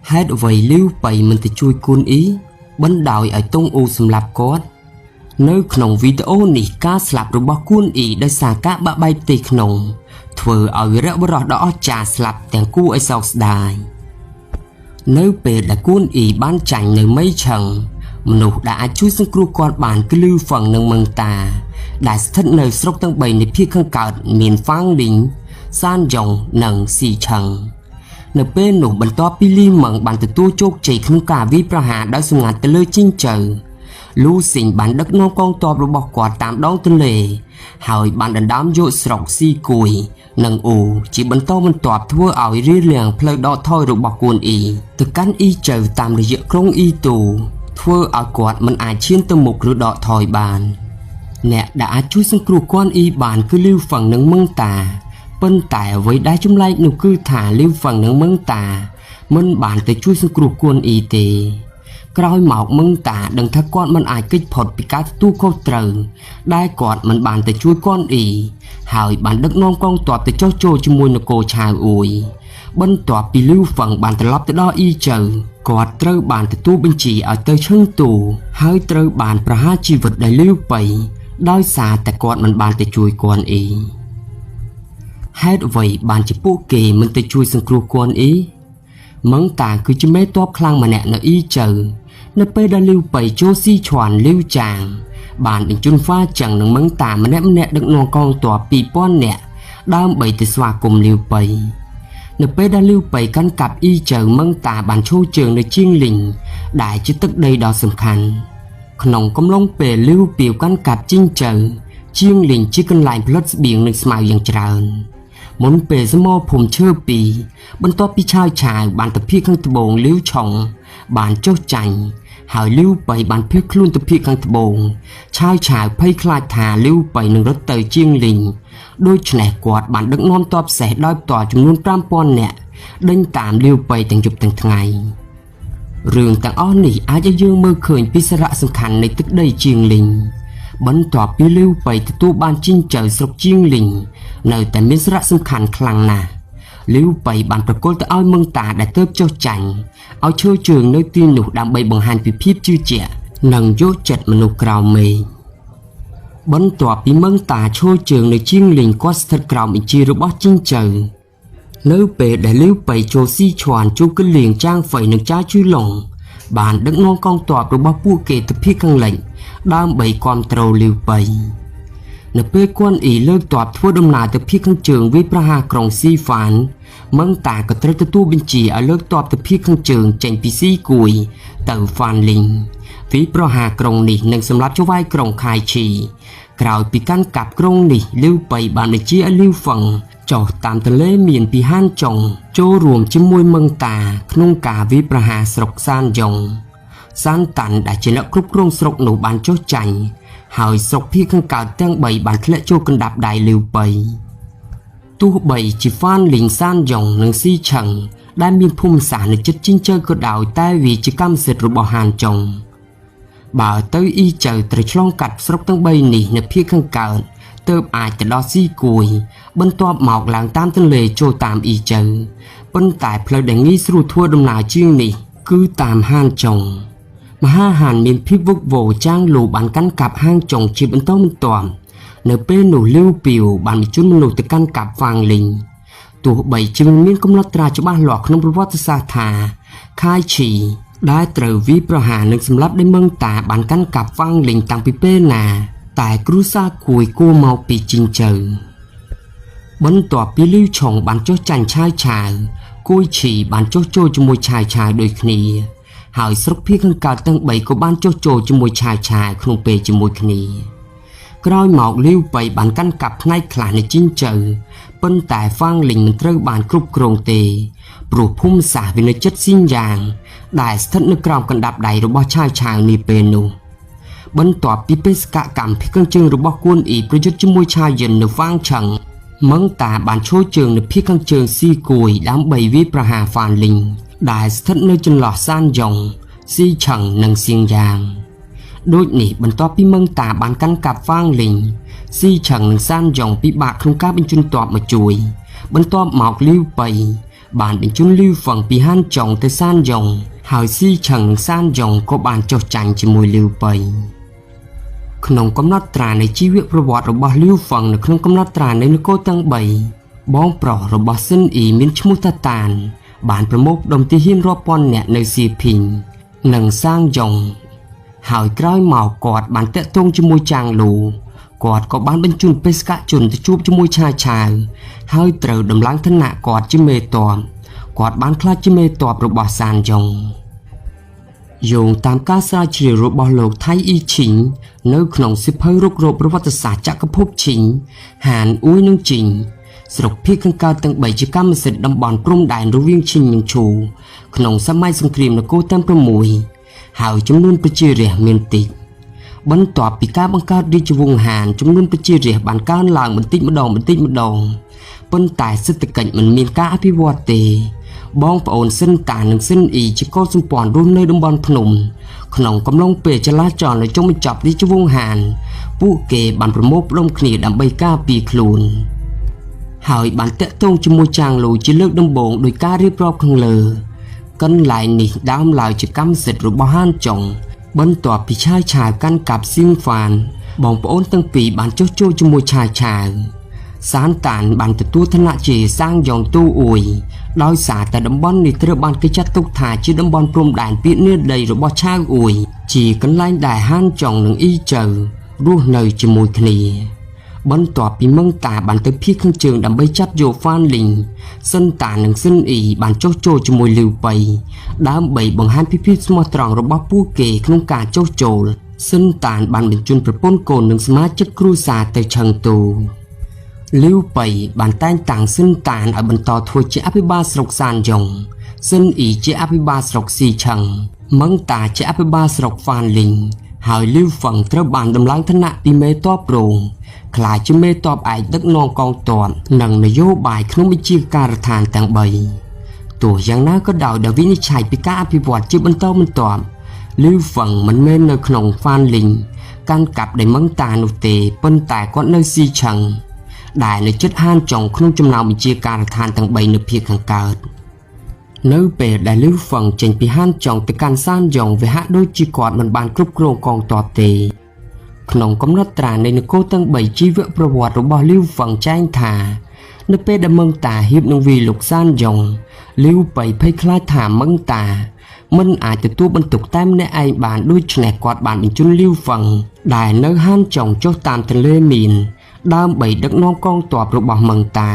hết vậy lưu bày mình thì chui côn ý bấn đòi ở tung u sầm lạp cốt nơi khổng video nỉ cá slap rồi bao côn ý đã xả cá bạ bay tì khổng thừa ở rẽ bờ đỏ trà slap tiền cu ấy sau đài nơi bề là côn ý ban chảnh nơi mấy chừng nụ đã chui xuống cua con bàn cứ lưu phần nâng mừng tà đại thất nơi sốc tăng bầy nơi phía khăn cợt miền phang đỉnh san dòng nâng xì chừng nơi bên nụ bần to pili mừng bàn từ tua chốt chỉ không cả vi pra hạ đã dùng ngàn từ lời chinh chờ lưu xình bàn đất non con to rồi bọc quạt tạm đón tên lệ hỏi bàn đàn đám dội sọc xì cùi nâng ủ chỉ bần to bần toạp thua ảo ri liền plei đo thôi rồi bọc quần ý từ cắn y chờ tạm để dựa krong y tù thua ảo quạt mình ai chiên tâm mục rồi đọ thỏi bàn nè đã chui xuống cua con y bàn cứ lưu phần nâng măng tà bên tại với đai chúng lại nụ cư thả lưu phần nâng măng tà mình bàn tới chui xuống cua con y tề cõi mọc măng tà đừng thắc con mình ai kích phật bị cá tu câu trời đai quạt mình bàn tới chui con y hỏi bàn đất non con tọa tới cho trôi cho mùi nụ cô chào ủi bên tọa bị lưu phần bàn tới lóp tới đó y chờ quạt trơ bàn tới tu bên chỉ ở tới chân tù hơi trơ bàn pra ha chi vật đầy lưu bầy đôi xà tại quạt mình bàn tới chui con y hết vậy bàn chỉ bộ kề mình tới chui sang cua con ý mắng tà cứ chỉ mấy top khlang mà nè nó y chờ nó pe đã lưu bầy cho si choàn lưu chàng bàn đừng chun pha chẳng đừng mắng tà mà nè đừng non con tòa pi pon nè đam bầy từ xoa cùng lưu bầy nó pe đã lưu bầy căn cặp y chờ mắng tà bàn châu trường nơi chiên lình đại chứ tức đây đó sầm khăn nòng công long pe lưu biểu căn cặp chiên chờ chiên lình chỉ cần lại plus biển nơi smile yang tràn muốn về sớm mò phồng chơi bì bên to pi chai chài bàn tập phi khăn tập bồn liu chồng bàn cho chành hỏi liu bày bàn phi luôn tập phi khăn tập bồn chai chài phay khai thả liu bày nâng đất tờ chiên lình đôi trẻ quạt bàn đất non to sẻ đôi tòa chúng luôn trăm pon nè đinh tạm liu bày từng chụp từng ngày rừng tàng on nỉ ai cho dương mơ khởi pi sạ sầm khăn này tức đây chiên lình bấn tọa pi lưu bày từ tu ban chinh trời sọc chiên lình nơi tại miền sạ sầm khăn khlang nà lưu bày bànประกฏเอาเมืองตาได้เติบเจ้าจันเอาเชื่อเชิงnơi tinหนุดำใบบังหันปีพีบชื่อเจี๋ยนังโยจัดมนุษย์กราวเมย์บนตัวปีเมืองตาโชว์เชิงในชิงลิงก็สะกราวอิจีรบอจิงเจอเนื้อเปได้lưu bàyโชว์ซีชวนจูกึ่งเลียงจ้างไฟหนึ่งจ้าชื่อหลงบานดักน้องกองตัวรบอผู้เกตพี่กังเหล่งดามใบความโตlưu bàyในเป้กวนอีเลิกตอบทั่วดำนาแต่พี่ข้างเจิงวิปราหากรองซีฝานเมืองตากระเตรตู้บินจีเอาเลิกตอบแต่พี่ข้างเจิงเจนปีซีกุยเต่าฟานลิงวิปราหากรองนี่หนึ่งสำหรับเจ้าไว้กรองคายชีกล่าวปีกันกับกรองนี่ลิ้วไปบานในจีอลิ้วฝังจ่อตามทะเลเมียนปีห้านจงโจรวมจิ้มมวยเมืองตาขนงกาวิปราหาสรกซานยงซานตันได้เจริญครุบกรงสรกหนูบานโจจันหายสกพี่ข้างเก่าตั้งใบบานและโจกันดับได้เร็วไปตู้ใบจีฟ้านลิงซานยองหนังซีฉังได้มีภูมิศาสตร์ในจุดจิ้งเจอกระดาวใต้วีจิกรรมเสร็จระบบหานจงบ่าวเตยอีเจอตรชลองกัดสกตั้งใบหนีในพี่ข้างเก่าเติบอาจจะดอซีกุยบนตัวหมอกหลังตามทะเลโจตามอีเจอบนแต่เพลดแดงงี้สู่ทั่วดำนาจิ้งนี่คือตามหานจงมหาหันมีพิวกโวจ้างหลูบันกันกับห้างจงจีบันโตมันตอมเนเป้หนูเลี้ยวปิวบันมีจุนมันหนูตะกันกับฟางลิงตัวใบจีมันมีกำลังตราจะบ้าหลอกขนมประวัติศาสตร์ธาค่ายฉีได้เตอวิประหารหนึ่งสำหรับได้เมืองตาบันกันกับฟางลิงตังปิเป้นาแต่ครูซาคุยกู้เมาปีจิงเจอบนตัวปีลิ้วชงบันโจจันชายชายกุยฉีบันโจโจจมวยชายชายโดยคณีหายสกพี่ข้างเก่าตั้งใบก็บ้านโจโจจมวยชายชายขนมเปจมวยคณีกร้อยหมอกเลี้ยวไปบันกันกับในขลาในจิ้งเจอเป็นแต่ฟังลิงมันเตอบานกรุบกรงเตปลูกพุ่มสาวินจัดสิ้นยางได้สถัดนึกกรอมกันดับใดรบชายชายมีเปนูบนตัวปีเปสกะกำพี่ข้างจึงรบกวนอีประยุทธ์จมวยชายเย็นในฟังฉังมังตาบานโชเจิงในพี่ข้างเจิงซีกุยดำใบวิประหาฟานลิงได้สถัดนึกจนหล่อซ่านยงซีฉังนังเสียงยางโดยนี่บรรทอพี่เมืองตาบานกันกับฟางลิงซีฉังหนึ่งซ่านยองปีบากคงก้าเป็นจุนตอบมาจุยบรรทอหมอกลิ้วไป បានបញ្ជូនលីវហ្វឹងពីហានចុងទៅសានយ៉ុងហើយស៊ីឆឹងនិងសានយ៉ុងក៏បានចុះចាញ់ជាមួយលីវប៉ៃក្នុងកំណត់ត្រានៃជីវប្រវត្តិរបស់លីវហ្វឹងនៅក្នុងកំណត់ត្រានៃនគរទាំង3បងប្រុសរបស់ស៊ិនអ៊ីមានឈ្មោះតាតានបានប្រមូលផ្ដុំទាហានរាប់ពាន់នាក់នៅសៀភីងនិងសាងយ៉ុងហើយក្រោយមកគាត់បានតាក់ទងជាមួយចាងលូគាត់ក៏បានបញ្ជូនបេសកជនទៅជួបជាមួយឆាឆាវហើយត្រូវដំឡើងឋានៈគាត់ជាមេតបគាត់បានក្លាយជាមេតបរបស់សានយ៉ុងយោងតាមការស្រាវជ្រាវរបស់លោកថៃអ៊ីឈីងនៅក្នុងសិភៅរុករកប្រវត្តិសាស្ត្រចក្រភពឈីងហានអ៊ុយនិងជីងស្រុកភាគខាងកើតទាំង3ជាកម្មសិទ្ធិតំបន់ព្រំដែនរវាងឈីងនិងឈូក្នុងសម័យសង្គ្រាមនគរទាំង6ហើយចំនួនប្រជារាស្ត្រមានតិចបន្ទាប់ពីការបង្កើតរាជវង្សហានចំនួនប្រជារាស្ត្របានកើនឡើងបន្តិចម្ដងប៉ុន្តែសេដ្ឋកិច្ចមិនមានការអភិវឌ្ឍទេបងប្អូនស៊ិនតានិងស៊ិនអ៊ីជាកូនសម្ព័ន្ធរស់នៅតំបន់ភ្នំក្នុងកំឡុងពេលចលាចលនៅចុងបញ្ចប់រាជវង្សហានពួកគេបានប្រមូលផ្ដុំគ្នាដើម្បីការពារខ្លួនហើយបានតាក់ទងជាមួយចាងលូជាលើកដំបូងដោយការរៀបរាប់ខាងលើកន្លែងនេះដើមឡើយជាកម្មសិទ្ធិរបស់ហានចុងបន្ទាប់ពីឆាយឆាវកាន់កាប់សៀងហ្វានបងប្អូនទាំងពីរបានចុះចូលជាមួយឆាយឆាវសានតានបានទទួលឋានៈជាសាងយ៉ុងទូអ៊ុយដោយសារតែតំបន់នេះត្រូវបានគេចាត់ទុកថាជាតំបន់ព្រំដែនពាកនិដីរបស់ឆាវអ៊ុយជាកន្លែងដែលហានចុងនិងអ៊ីចៅរស់នៅជាមួយគ្នាបន្ទាប់ពីមឹងតាបានទៅភៀសខាងជើងដើម្បីចាប់យកហ្វានលីងស៊ិនតានិងស៊ិនអ៊ីបានចុះចូលជាមួយលីវប៉ៃដើម្បីបង្ហាញពីភាពស្មោះត្រង់របស់ពួកគេក្នុងការចុះចូលស៊ិនតានបានបញ្ជូនប្រពន្ធកូននិងសមាជិកគ្រួសារទៅឆឹងទូលីវប៉ៃបានតែងតាំងស៊ិនតានឲ្យបន្តធ្វើជាអភិបាលស្រុកសានយ៉ុងស៊ិនអ៊ីជាអភិបាលស្រុកស៊ីឆឹងមឹងតាជាអភិបាលស្រុកហ្វានលីងហើយលីវហ្វឹងត្រូវបានដំឡើងឋានៈពីមេតបរងក្លាយជាមេតបឯកដឹកនាំកងទ័ពនិងនយោបាយក្នុងវិជាការដ្ឋានទាំង3ទោះយ៉ាងណាក៏ដោយដែលវិនិច្ឆ័យពីការអភិវឌ្ឍជាបន្តបន្ទាប់លីវហ្វឹងមិនមែននៅក្នុងហ្វានលីងកាន់កាប់ដោយមឹងតានោះទេប៉ុន្តែគាត់នៅស៊ីឆឹងដែលនៅជិតហានចុងក្នុងចំណោមវិជាការដ្ឋានទាំង3នៅភាគខាងកើតនៅពេលដែលលីវហ្វឹងចេញពីហានចុងទៅកាន់សានយ៉ុងវាហាក់ដូចជាគាត់មិនបានគ្រប់គ្រងកងទ័ពទេក្នុងកំណត់ត្រានៃនគរទាំង3ជីវប្រវត្តិរបស់លីវហ្វឹងចែងថានៅពេលដែលមឹងតាហៀបនឹងវាយលុកសានយ៉ុងលីវប៉ៃភ័យខ្លាចថាមឹងតាមិនអាចទទួលបន្ទុកតែម្នាក់ឯងបានដូច្នេះគាត់បានបញ្ជូនលីវហ្វឹងដែលនៅហានចុងចុះតាមទន្លេមីនដើម្បីដឹកនាំកងទ័ពរបស់មឹងតា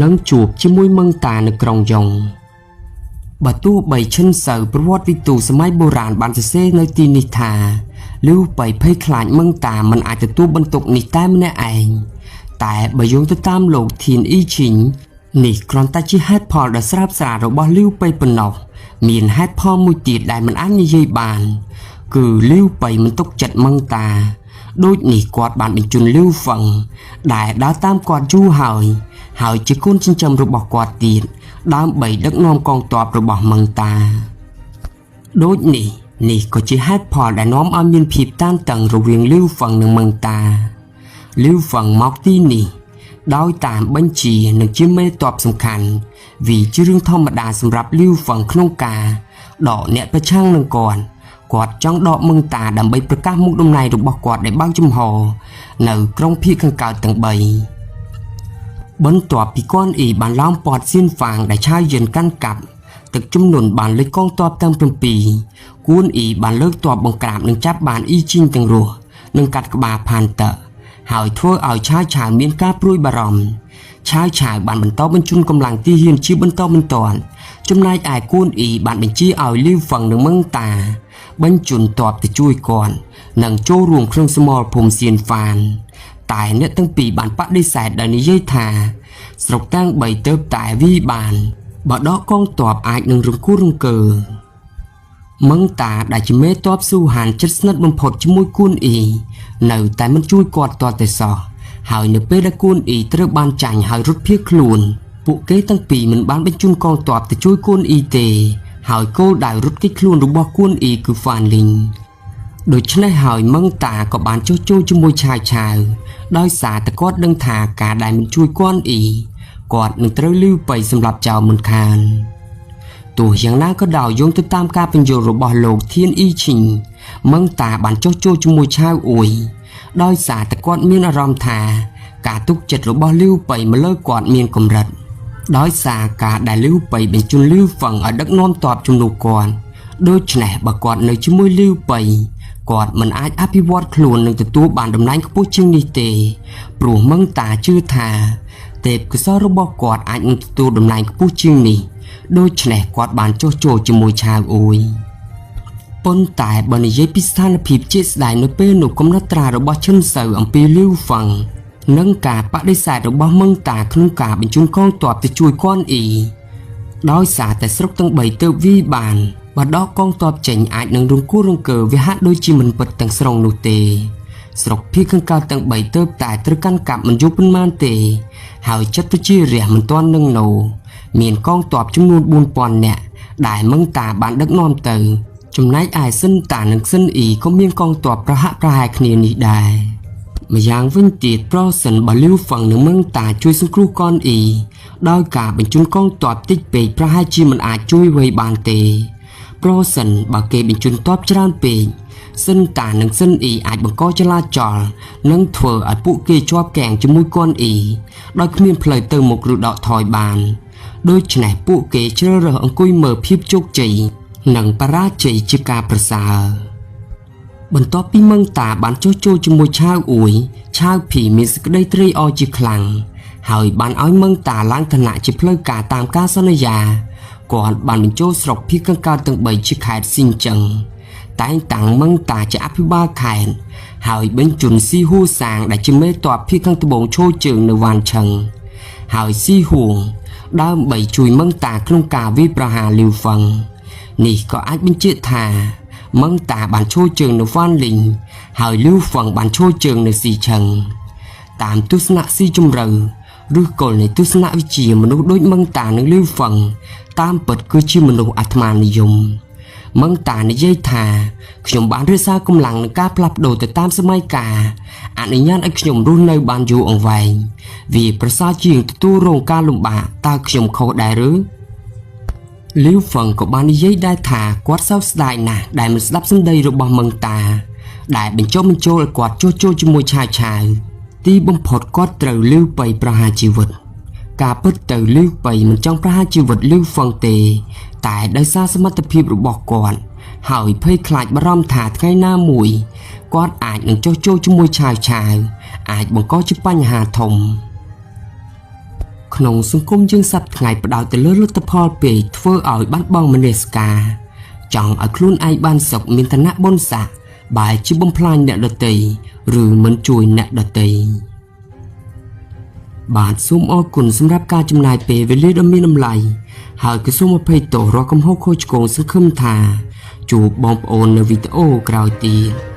និងជួបជាមួយមឹងតានៅក្រុងយ៉ុងបើទោះបីឈិនសៅប្រវត្តិវិទូសម័យបុរាណបានសរសេរនៅទីនេះថាលីវប៉ៃភ័យខ្លាចមឹងតាមិនអាចទទួលបន្ទុកនេះតែម្នាក់ឯងតែបើយោងទៅតាមលោកធីនអ៊ីឈីងនេះគ្រាន់តែជាហេតុផលដ៏ស្រើបស្រាលរបស់លីវប៉ៃប៉ុណ្ណោះមានហេតុផលមួយទៀតដែលមិនអាចនិយាយបានគឺលីវប៉ៃមិនទុកចិត្តមឹងតាដូចនេះគាត់បានបញ្ជូនលីវហ្វឹងដែលដើរតាមគាត់យូរហើយជាកូនចិញ្ចឹមរបស់គាត់ទៀតដើម្បីដឹកនាំកងទ័ពរបស់មឹងតាដូចនេះក៏ជាហេតុផលដែលនាំឲ្យមានភាពតានតឹងរវាងលីវហ្វឹងនិងមឹងតាលីវហ្វឹងមកទីនេះដោយតាមបញ្ជានិងជាមេទ័ពសំខាន់វាជារឿងធម្មតាសម្រាប់លីវហ្វឹងក្នុងការដកអ្នកប្រឆាំងនឹងគាត់ចង់ដកមឹងតាដើម្បីប្រកាសមុខតំណែងរបស់គាត់ដែលបើកចំហនៅក្រុងភាគខាងកើតទាំង3បន្ទាប់ពីគួនអ៊ីបានឡោមព័ទ្ធសៀនហ្វាងដែលឆាវយិនកាន់កាប់ទឹកជំនន់បានលេចកងទ័ពទាំង7គួនអ៊ីបានលើកទ័ពបង្ក្រាបនិងចាប់បានអ៊ីជីងទាំងរស់និងកាត់ក្បាលផានតើហើយធ្វើឲ្យឆាវឆាវមានការព្រួយបារម្ភឆាវឆាវបានបន្តបញ្ជូនកម្លាំងទាហានជាបន្តបន្ទាប់ចំណែកឯគួនអ៊ីបានបញ្ជាឲ្យលីវហ្វឹងនិងមឹងតាបញ្ជូនទ័ពទៅជួយគាត់និងចូលរួមក្នុងសមរភូមិសៀនហ្វានតែអ្នកទាំងពីរបានបដិសេធដោយនិយាយថាស្រុកទាំង3ទៅតែវីបានបើដកកងទ័ពអាចនឹងរង្គោះរង្គើមឹងតាដែលជាមេទ័ពស៊ូហានជិតស្និទ្ធបំផុតជាមួយគួនអ៊ីនៅតែមិនជួយគាត់ទាល់តែសោះហើយនៅពេលដែលគួនអ៊ីត្រូវបានចាញ់ហើយរត់ភៀសខ្លួនពួកគេទាំងពីរមិនបានបញ្ជូនកងទ័ពទៅជួយគួនអ៊ីទេហើយគោលដៅរត់គេចខ្លួនរបស់គួនអ៊ីគឺហ្វានលីងដូច្នេះហើយមឹងតាក៏បានចុះចូលជាមួយឆាវដោយសារតែគាត់ដឹងថាការដែលមិនជួយគួនអ៊ី គាត់នឹងត្រូវលឺបៃសម្រាប់ចោលមិនខានទោះយ៉ាងណាក៏ដោយយោងទៅតាមការបញ្យល់របស់លោកធានអ៊ីឈីងមឹងតាបានចុះចូលជាមួយឆាវអ៊ុយដោយសារតែគាត់មានអារម្មណ៍ថាការទុកចិត្តរបស់លីវប៉ៃមកលើគាត់មានកម្រិតដោយសារការដែលលីវប៉ៃបញ្ជូនលីវហ្វឹងឲ្យដឹកនាំទ័ពជំនួសគាត់ដូច្នេះបើគាត់នៅជាមួយលីវប៉ៃគាត់មិនអាចអភិវឌ្ឍខ្លួននិងទទួលបានតំណែងខ្ពស់ជាងនេះទេព្រោះមឹងតាជឿថាទេពកោសល្យរបស់គាត់អាចនឹងទទួលតំណែងខ្ពស់ជាងនេះដូច្នេះគាត់បានចុះចូលជាមួយឆាវអ៊ុយប៉ុន្តែបើនិយាយពីស្ថានភាពជាក់ស្ដែងនៅពេលនោះកំណត់ត្រារបស់ឈិនសូវអំពីលីវហ្វឹងនិងការបដិសេធរបស់មឹងតាក្នុងការបញ្ជូនកងទ័ពទៅជួយគួនអ៊ីដោយសារតែស្រុកទាំង3ទើបវាបានបើដកកងទ័ពចេញអាចនឹងរង្គោះរង្គើវាហាក់ដូចជាមិនពិតទាំងស្រុងនោះទេស្រុកភៀកខាងកើតទាំង3ទើបតែត្រូវកាន់កាប់មិនយូរប៉ុន្មានទេហើយចិត្តប្រជារាស្ត្រមិនទាន់នឹងណូមានកងទ័ពចំនួន 4000 នាក់ដែលមឹងតាបានដឹកនាំទៅចំណែកឯសិនតានិងសិនអ៊ីក៏មានកងទ័ពប្រហាក់ប្រហែលគ្នានេះដែរម្យ៉ាងវិញទៀតប្រសិនបើលីវហ្វឹងនិងមឹងតាជួយសង្គ្រោះកនអ៊ីដោយការបញ្ជូនកងទ័ពតិចពេកប្រហែលជាមិនអាចជួយអ្វីបានទេប្រសិនបើគេបញ្ជូនទ័ពច្រើនពេកសិនតានិងសិនអ៊ីអាចបង្កចលាចលនិងធ្វើឲ្យពួកគេជាប់គាំងជាមួយកនអ៊ីដោយគ្មានផ្លូវទៅមុខឬដកថយបានដូច្នេះពួកគេជ្រើសរើសអង្គុយមើលភាពជោគជ័យនិងបរាជ័យជាការប្រសើរបន្ទាប់ពីមឹងតាបានចុះចូលជាមួយឆាវអ៊ុយឆាវភីមានសេចក្តីត្រេកអរជាខ្លាំងហើយបានឲ្យមឹងតាឡើងឋានៈជាផ្លូវការតាមការសន្យាគាត់បានបញ្ចូលស្រុកភៀកខាងកើតទាំង3ជាខេត្តស៊ីនចឹងតែងតាំងមឹងតាជាអភិបាលខេត្តហើយបញ្ជូនស៊ីហួសាងដែលជាមេទ័ពភៀកខាងត្បូងឈរជើងនៅវ៉ានឆឹងហើយស៊ីហួងដើម្បីជួយមឹងតាក្នុងការវាយប្រហារលីវហ្វឹងនេះក៏អាចបញ្ជាក់ថាមឹងតាបានឈរជើងនៅវ៉ានលីងហើយលីវហ្វឹងបានឈរជើងនៅស៊ីឆឹងតាមទស្សនៈស៊ីជម្រៅឬគល់នៃទស្សនវិជ្ជាមនុស្សដូចមឹងតានិងលីវហ្វឹងតាមពិតគឺជាមនុស្សអាត្មានិយមមឹងតានិយាយថាខ្ញុំបានរក្សាកម្លាំងនឹងការផ្លាស់ប្ដូរទៅតាមសម័យកាលអនុញ្ញាតឲ្យខ្ញុំរស់នៅបានយូរអង្វែងវាប្រសើរជាងទទួលរងការលំបាកតើខ្ញុំខុសដែរឬលីវហ្វឹងក៏បាននិយាយដែរថាគាត់សោកស្ដាយណាស់ដែលមិនស្ដាប់សម្ដីរបស់មឹងតាដែលបញ្ចុះបញ្ចូលឲ្យគាត់ចុះចូលជាមួយឆាវទីបំផុតគាត់ត្រូវលីវប៉ៃប្រហារជីវិតការពិតទៅលីវប៉ៃមិនចង់ប្រហារជីវិតលីវហ្វឹងទេតែដោយសារសមត្ថភាពរបស់គាត់ហើយភ័យខ្លាចបារម្ភថាថ្ងៃណាមួយគាត់អាចនឹងចុះចូលជាមួយឆាវអាចបង្កជាបញ្ហាធំក្នុងសង្គមយើងសប្តាហ៍ថ្ងៃផ្ដោតទៅលើលទ្ធផលពេកធ្វើឲ្យបាត់បង់មនសិការចង់ឲ្យខ្លួនឯងបានសុខមានឋានៈបុណ្យស័ក្តិបែរជាបំផ្លាញអ្នកដទៃឬមិនជួយអ្នកដទៃបាទសូមអរគុណសម្រាប់ការចំណាយពេលវេលាដ៏មានតម្លៃហើយក៏សូមអភ័យទោសរាល់កំហុសខុសឆ្គងសង្ឃឹមថាជួបបងប្អូននៅវីដេអូក្រោយទៀត